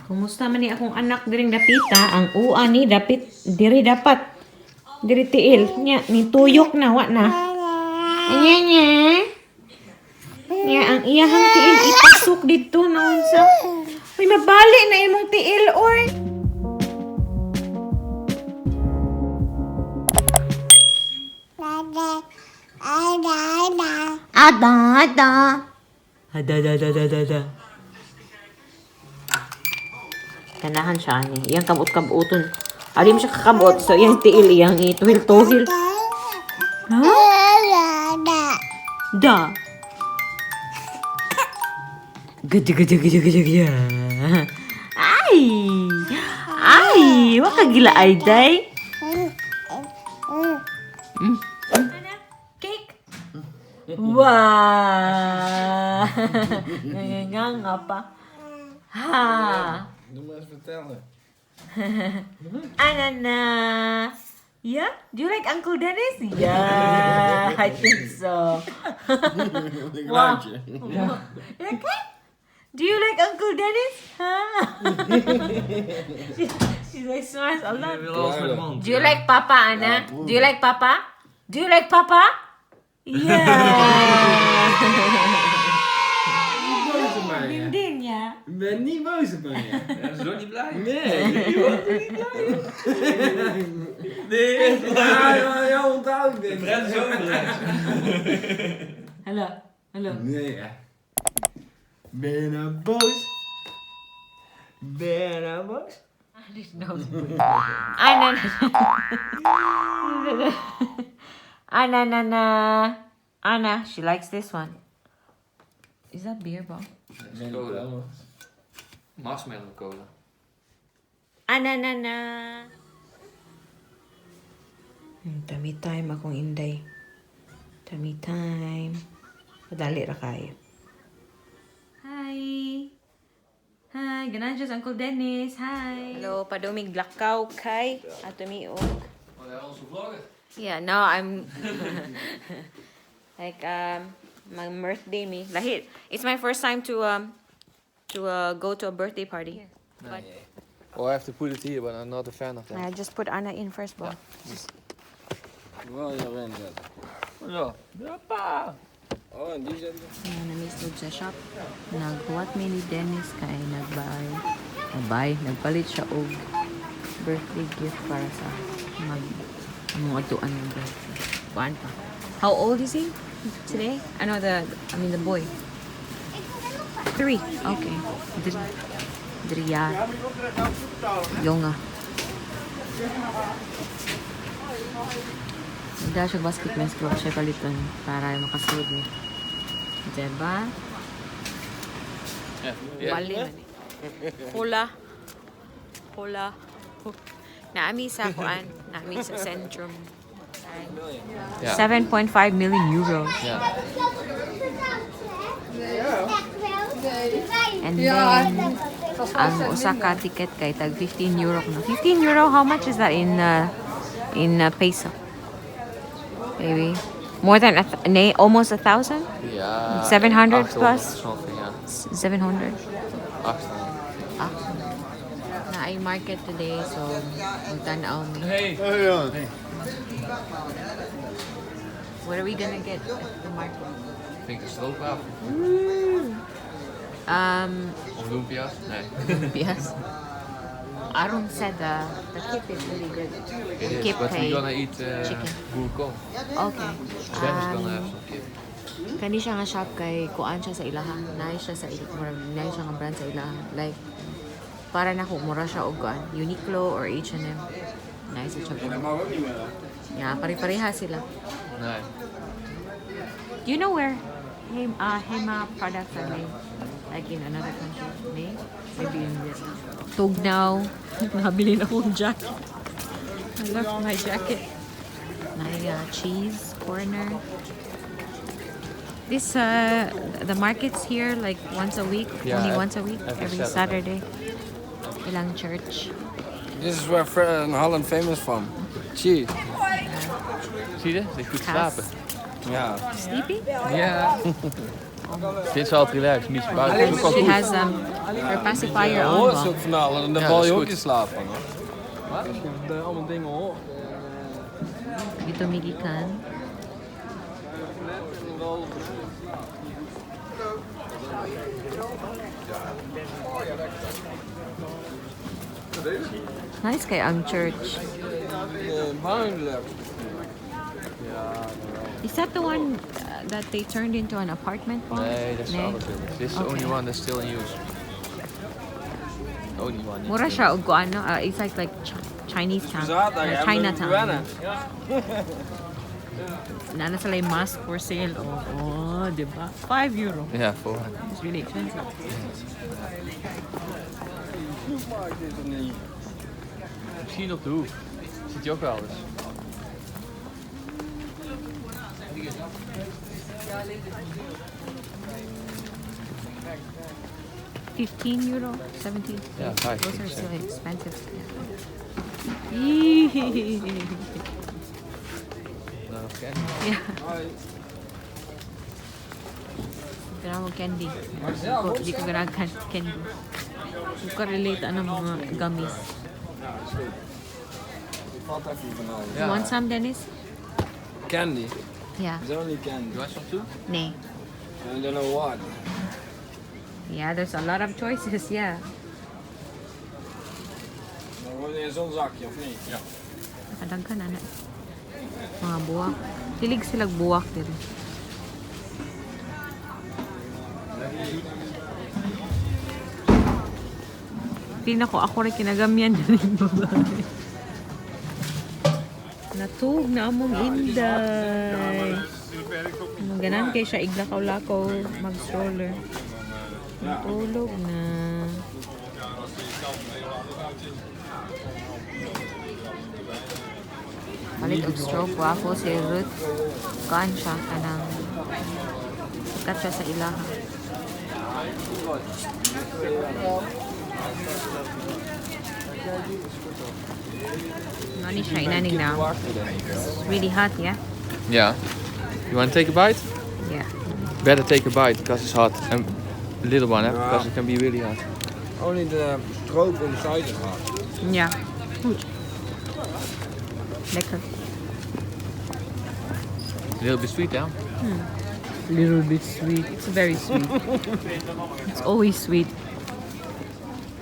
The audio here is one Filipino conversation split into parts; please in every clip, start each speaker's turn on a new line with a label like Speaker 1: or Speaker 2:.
Speaker 1: Kumusta man ni akong anak diring dapita, ang ua ni dapit diri dapat. Diri tiil nya ni tuyok na wa na. Anya nya. Nya ang iyahang tiil ipasok dito na unsa. Uy mabali na imong tiil oy. Ada. Kanahan siya ni. Iyang kabut-kabuton. Alim siya kakabot. So, iyang tiil, iyang ituhil-tuhil. Ha? Da. Gada. Ay! Wakagila ay, day. Cake. Wow! Nga pa. Ha!
Speaker 2: Doe maar eens vertellen.
Speaker 1: Anana. Yeah? Do you like Uncle Dennis? Yeah, I think so.
Speaker 2: Ik
Speaker 1: Wow.
Speaker 2: ruik je.
Speaker 1: Okay. Do you like Uncle Dennis? Huh? She's like smiles a lot. Do you like Papa, Anna? Do you like Papa? Do you like Papa? Yeah. Din ya.
Speaker 2: Ik ben niet boos op mij.
Speaker 3: Ja, ze is ook niet blij.
Speaker 2: Nee. Nee. Ja, onthoud ik dit.
Speaker 3: Brent is ook niet blij.
Speaker 1: Hallo.
Speaker 2: Nee, ja. Ben je nou boos? Ben je nou boos?
Speaker 1: Anna, she likes this one. Is that beer bomb?
Speaker 3: Dat is cola. Marshmallow cola.
Speaker 1: Anna. Tummy time akong inday. Tummy time. Padali ra kayo. Hi. Hi, ganadjos Uncle Dennis. Hi. Hello, padumig lakaw kay atumiog.
Speaker 3: Oh ja, onze vlogger.
Speaker 1: Yeah, no, I'm like my birthday me. Lahit. It's my first time to go to a birthday party. But
Speaker 3: Oh, I have to put it here, but I'm not a fan of that.
Speaker 1: I just put Anna in first ball.
Speaker 2: Wel je erin zetten.
Speaker 3: Ja. Papa.
Speaker 2: Oh, en die zetten we.
Speaker 1: Namisod sa shop. Naghuwat mi ni Dennis kay nagpalit siya og birthday gift para sa mga tuan ng birthday. Kuan pa. How old is he today? The boy. 3. Okay. Driya. Yonga. Dahil siya basketball scrub siya palitan para makasunod niya. Diba? Bali man eh. Hula. Naami sa kuan. Naami sa Centrum.
Speaker 3: Ja.
Speaker 1: 7.5 million euros.
Speaker 3: Ja.
Speaker 1: And then, ang Osaka ticket kay tag 15 euro. 15 euro, how much is that in peso? Maybe more than almost 1,000?
Speaker 3: Ja.
Speaker 1: 700
Speaker 3: 800
Speaker 1: plus?
Speaker 3: Something, ja.
Speaker 1: 700?
Speaker 3: 800.
Speaker 1: Na ay market today, so magtanaw mi.
Speaker 3: Hey.
Speaker 2: Hey, jongen.
Speaker 1: What are we gonna get at the market?
Speaker 3: Ik denk een stroopwafel. Of lumpia's? Nee.
Speaker 1: Yes. Aaron said the kip is really good.
Speaker 3: It is,
Speaker 1: Kip
Speaker 3: but
Speaker 1: kay
Speaker 3: we're gonna eat
Speaker 1: chicken.
Speaker 3: boerkool.
Speaker 1: Okay.
Speaker 3: Dennis gonna have some kip.
Speaker 1: Kani siya nga shop kay kuan siya sa ilaha. Naay siya sa naay siya nga brand sa ilaha. Like para na kung mura siya og kuan, Uniqlo or H&M. Naay siya.
Speaker 2: Dat mag ook niet meer.
Speaker 1: Yeah, pare-pareha sila.
Speaker 3: Nee.
Speaker 1: Do you know where Hema products are made? Like in another country? Maybe in Vietnam. Tugnaw. Nabili na akong jacket. I love my jacket. My cheese corner. This the markets here like once a week.
Speaker 3: Yeah,
Speaker 1: Only once a week.
Speaker 3: every
Speaker 1: Every
Speaker 3: Saturday.
Speaker 1: Saturday. Ilang church.
Speaker 2: This is where Holland famous from. Cheese.
Speaker 3: Zie je? Ze goed slapen.
Speaker 2: Ja.
Speaker 1: Sleeping?
Speaker 3: Ja. Vindt ze altijd relaxed. Niet buiten.
Speaker 1: She has Or pacifier
Speaker 2: Ja,
Speaker 1: on
Speaker 2: hoor
Speaker 1: ba?
Speaker 2: zo knallen en dan
Speaker 3: Ja,
Speaker 2: val
Speaker 3: dat
Speaker 2: je
Speaker 3: is
Speaker 2: ook
Speaker 3: goed.
Speaker 2: in slaap van. Hoor. Wat? Als je allemaal dingen hoort.
Speaker 1: Dito migikan. Nice kay ang church.
Speaker 2: Eindelijk.
Speaker 1: Is that the one that they turned into an apartment for?
Speaker 3: Nee, that's the other building. This is the only
Speaker 1: Okay.
Speaker 3: one that's still in use. Only one.
Speaker 1: Mura siya og ano, it's like Chinese town.
Speaker 2: Zaterdag hebben we
Speaker 1: Chinatown.
Speaker 2: gewennen.
Speaker 1: Nana sila yung mask for sale. Oh, di ba? €5.
Speaker 3: Ja, voor.
Speaker 1: It's really expensive.
Speaker 3: Misschien op de hoek. Ziet je ook wel eens.
Speaker 1: €15, 17.
Speaker 3: Ja, 5.
Speaker 1: Those are still expensive.
Speaker 3: Nou, nog kennen.
Speaker 1: Yeah. Kailangan mo candy. Hindi ko ganahan candy. Hindi ko relate ano mga gummies.
Speaker 2: Valt even van alles.
Speaker 1: You want some, Dennis?
Speaker 2: Candy.
Speaker 1: Yeah.
Speaker 2: It's only candy.
Speaker 3: You want some too?
Speaker 1: Nee.
Speaker 2: I don't know what.
Speaker 1: Yeah, there's a lot of choices, yeah.
Speaker 2: Dan wordt het in zo'n zakje, of niet? Ja.
Speaker 1: Nakadaghan, anak. Mga buwak. Hilig silang buwak din. Tingnan ko, ako rin kinagamyan na rin babae. Natug na among inday. Ganan kay siya iglakaw-lakaw mag-stroller. Natulog na. Palit og stroke waffle si Ruth. Kaan siya kanang sikat siya sa ilaha. Nani siya inanig na. It's really hot, yeah?
Speaker 3: Yeah. You want to take a bite?
Speaker 1: Yeah.
Speaker 3: Better take a bite because it's hot. And a little one, because it can be really hot.
Speaker 2: Only de stroop inside is hot.
Speaker 1: Ja. Goed. Lekker.
Speaker 3: A little bit sweet, yeah?
Speaker 1: Little bit sweet. It's very sweet. It's always sweet.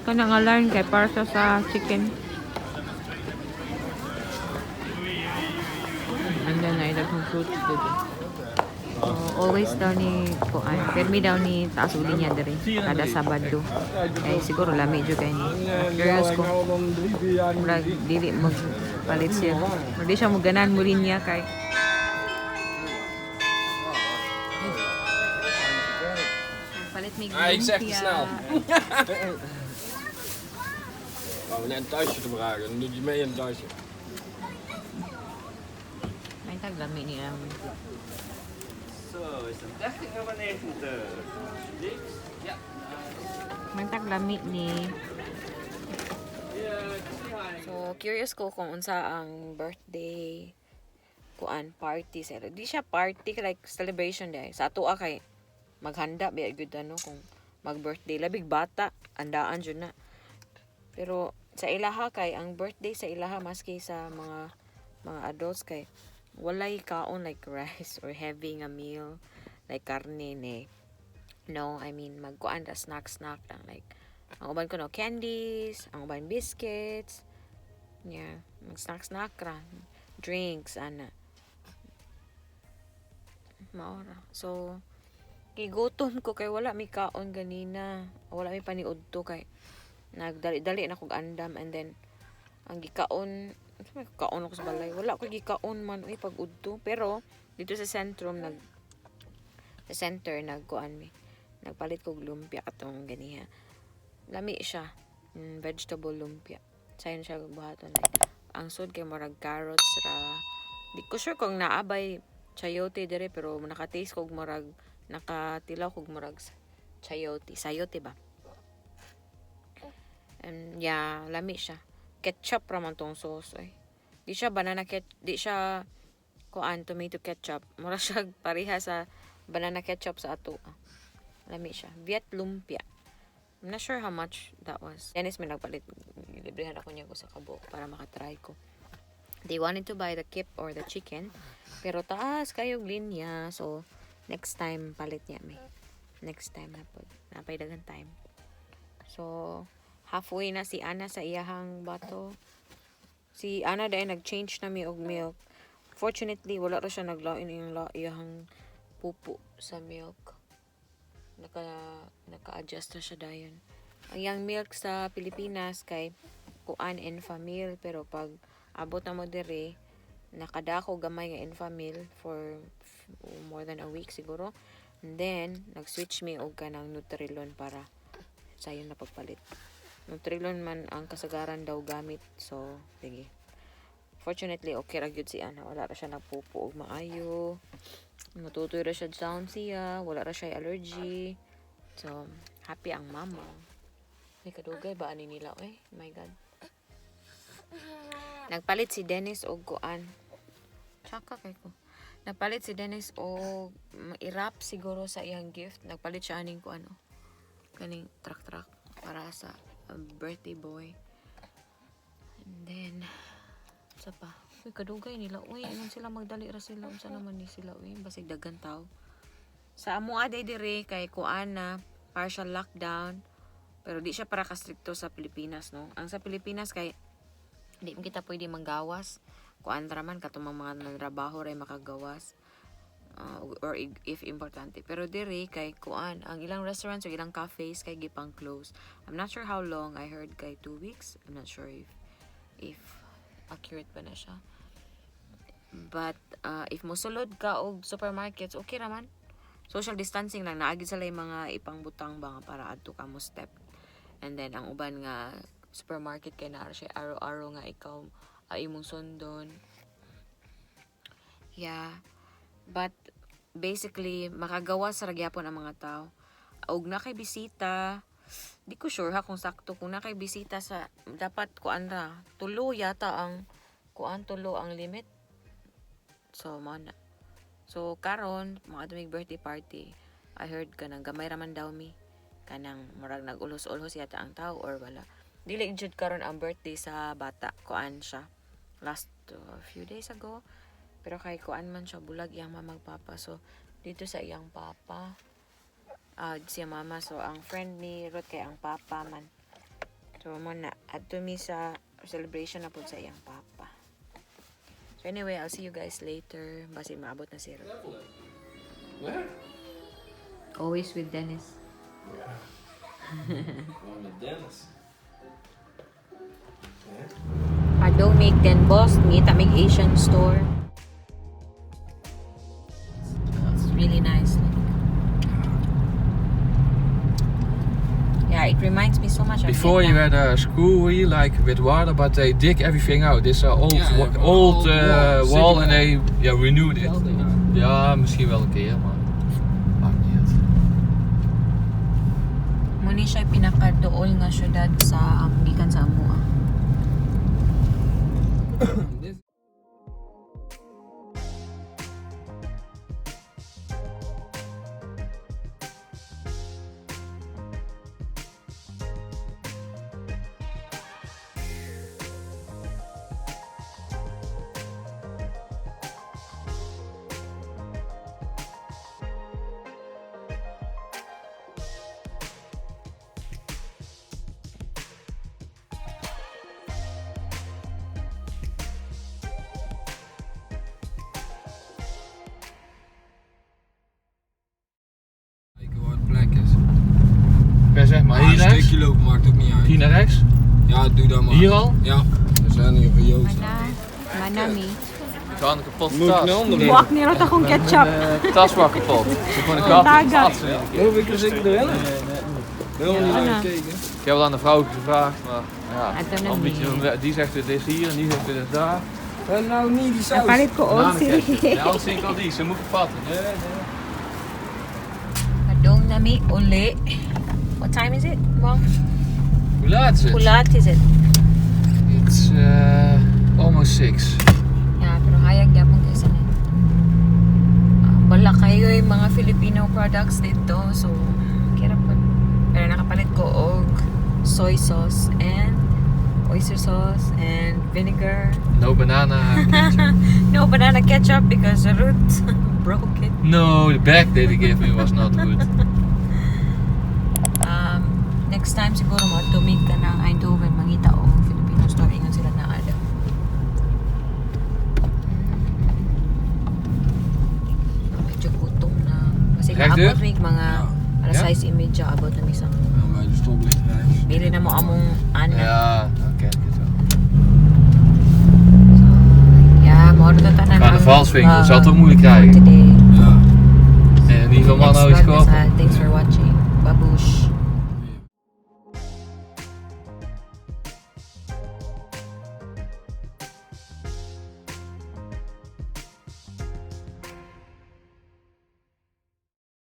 Speaker 1: Kanang alarm kay para sa chicken. And then I love some fruits dito. So, always daw ni kuan. Permi daw ni taas uli niya diri kada Sabado. Kay siguro lami jud kay ni. Curious ko.
Speaker 2: Dan 3-4 jaar niet.
Speaker 1: Murag dili mo palit siya. Murag di siya mo ganan mo rin niya kay palit mig
Speaker 2: Ik zeg te
Speaker 1: lumpia.
Speaker 2: snel. Gaan we net een thuisje te vragen, dan doet je mee in het thuisje.
Speaker 1: May taglami niya.
Speaker 4: Zo, is het 30,90 Niks? Ja.
Speaker 1: May taglami ni. So, curious ko kung unsa ang birthday kuan party sa di siya party like celebration day sa ato kay maghanda ba good ano kung mag-birthday labig bata andaan jud na pero sa ilaha kay ang birthday sa ilaha maski sa mga adults kay walay kaon like rice or having a meal like karne ne no I mean magkuan ra snack lang like ang uban ko no candies ang uban biscuits yeah mag snack ra drinks ana maora so kay gutom ko kay wala mi kaon ganina wala mi paniudto kay nagdali-dali na kog andam and then ang gikaon kaon ako sa balay wala ko gikaon man uy pag-udto pero dito sa sentrum sa center nagkuan mi nagpalit kog lumpia katong ganiha lami siya vegetable lumpia sayon siya buhaton like ang sud kay murag carrots ra di ko sure kung naabay chayote dire pero naka-taste kog murag nakatilaw kog murag sayote ba and yeah lami siya ketchup ra man tong sauce ay di siya banana di siya kuan tomato ketchup mura siya pareha sa banana ketchup sa ato lami siya Viet lumpia I'm not sure how much that was. Dennis may nagpalit. Librehan ako niya ko sa kabuk para makatry ko. They wanted to buy the kip or the chicken. Pero taas kayo linya. So, next time palit niya may. Next time na po. Napay dagang time. So, halfway na si Ana sa iyahang bato. Si Ana dahil nag-change na mi og milk. Fortunately, wala ra siya naglain yung iyahang pupo sa milk. Naka-adjust na siya dayon. Ang yang milk sa Pilipinas kay kuan Enfamil, pero pag abot na mo dire nakadako gamay nga Enfamil for more than a week siguro. And then nag-switch mi og kanang Nutrilon para sayon na pagpalit. Nutrilon man ang kasagaran daw gamit. So, sige. Fortunately, okay ra gyud si Ana. Wala ra siya nagpupo og maayo. Matutoy ra siya sound siya. Wala ra siya allergy. So, happy ang mama. May kadugay ba ani nila? Eh, my God. Nagpalit si Dennis og kuan. Tsaka kay ko. Nagpalit si Dennis og irap siguro sa iyang gift. Nagpalit siya aning kuan. Kaning truck para sa birthday boy. And then, sa pa. Uy, kadugay nila. Uy, anong sila magdali ra sila. Unsa naman ni sila. Uy, basig dagan tao. Sa amo aday dire kay kuan na partial lockdown. Pero di siya para ka-stricto sa Pilipinas, no? Ang sa Pilipinas kay di mo kita pwede manggawas. Kuan ra man katong mga nanrabaho ray makagawas. Or if importante. Pero dire kay kuan ang ilang restaurants o ilang cafes kay gipang close. I'm not sure how long. I heard kay 2 weeks. I'm not sure if accurate pa na siya. But if mosulod ka og supermarkets, okay ra man. Social distancing lang, naagi sila yung mga ipangbutang ba para adto ka mo step. And then ang uban nga supermarket kay naa siya araw-araw nga ikaw imong sundon. Yeah. But basically makagawa sa ragyapon ang mga tao. Og na kay bisita, di ko sure ha kung sakto kung na kay bisita sa dapat kuan ra. Tulo yata ang tulo ang limit. So man. So karon mga tumig birthday party. I heard kanang gamay ra man daw mi. Kanang murag nag-ulos-ulos yata ang tao or wala. Dili jud karon ang birthday sa bata. Kuan siya. Last few days ago. Pero kay kuan man siya bulag iyang mamagpapa. So dito sa iyang papa. Siya mama. So ang friend ni Ruth kay ang papa man. So mo na adto mi sa celebration na pud sa iyang papa. So anyway, I'll see you guys later. Basi maabot na si Ruth.
Speaker 2: Where?
Speaker 1: Always with Dennis.
Speaker 2: Yeah. Going with Dennis. Yeah.
Speaker 1: Padong make den boss. Ngita make Asian store. It's really nice. Yeah, it reminds me so much of
Speaker 3: Before you
Speaker 1: Vietnam.
Speaker 3: had a screwy like with water, but they dig everything out. This old
Speaker 2: old
Speaker 3: wall
Speaker 2: city
Speaker 3: and they renewed it. Ja, misschien wel een keer, maar maakt niet uit.
Speaker 1: Muni siya pinakadool nga syudad sa gikan sa Amua.
Speaker 2: Kijken waar de plek is.
Speaker 3: Ja, zeg maar,
Speaker 2: Ah,
Speaker 3: hier
Speaker 2: een
Speaker 3: rechts.
Speaker 2: stukje lopen maakt ook niet uit.
Speaker 3: Hier naar rechts.
Speaker 2: Ja, doe dat maar.
Speaker 3: Hier al?
Speaker 2: Ja, we zijn hier voor Joost.
Speaker 1: Manami.
Speaker 3: Ik had een kapotte
Speaker 2: Moet ik
Speaker 3: tas.
Speaker 2: een andere?
Speaker 1: Buwak ni Rota kong ketchup.
Speaker 3: Mijn tas was kapot. Ik kon een kat
Speaker 1: dagat.
Speaker 2: Hoef ik er zeker erin? Heel niet
Speaker 1: Anna.
Speaker 2: naar gekeken.
Speaker 3: Ik heb wel aan de vrouw gevraagd, maar ja.
Speaker 1: Ito na
Speaker 3: Een
Speaker 1: mi.
Speaker 3: beetje, die zegt dit is hier en die zegt dit is daar.
Speaker 2: En nou niet die saus.
Speaker 1: Napalit ko old
Speaker 3: Bananenketters.
Speaker 1: siri.
Speaker 3: Ja, anders zie ik al die. Ze moet vervatten.
Speaker 1: Padong nami uli. What time is it, Mom?
Speaker 3: Hoe laat is het?
Speaker 1: Hoe laat is it?
Speaker 3: It's almost 6.
Speaker 1: Yeah, pero hayag yapon kayo sa wala kayo yung mga Filipino products dito. So, kira po. Pero nakapalit ko og soy sauce and oyster sauce and vinegar.
Speaker 3: No banana ketchup.
Speaker 1: No banana ketchup because Ruth broke it.
Speaker 3: No, the bag that he gave me was not good.
Speaker 1: Next time siguro matumig ka ng Eindhoven, mangita o Filipino store, ingon sila na ada. Medyo gutom na. Kasi
Speaker 3: Krijgt u?
Speaker 1: naabot rig mga alas
Speaker 3: Ja?
Speaker 1: 6:30 abot na misang.
Speaker 2: Ja, maar de stoplichtreis.
Speaker 1: Bili na mo among anak.
Speaker 3: Ja, oké.
Speaker 1: So, yeah, mo na tanan.
Speaker 3: Carnavalswinkel, zal het ook moeilijk krijgen.
Speaker 1: Today.
Speaker 2: Ja.
Speaker 3: En in ieder geval man nou iets
Speaker 1: Next vlog
Speaker 3: kopen.
Speaker 1: is, thanks for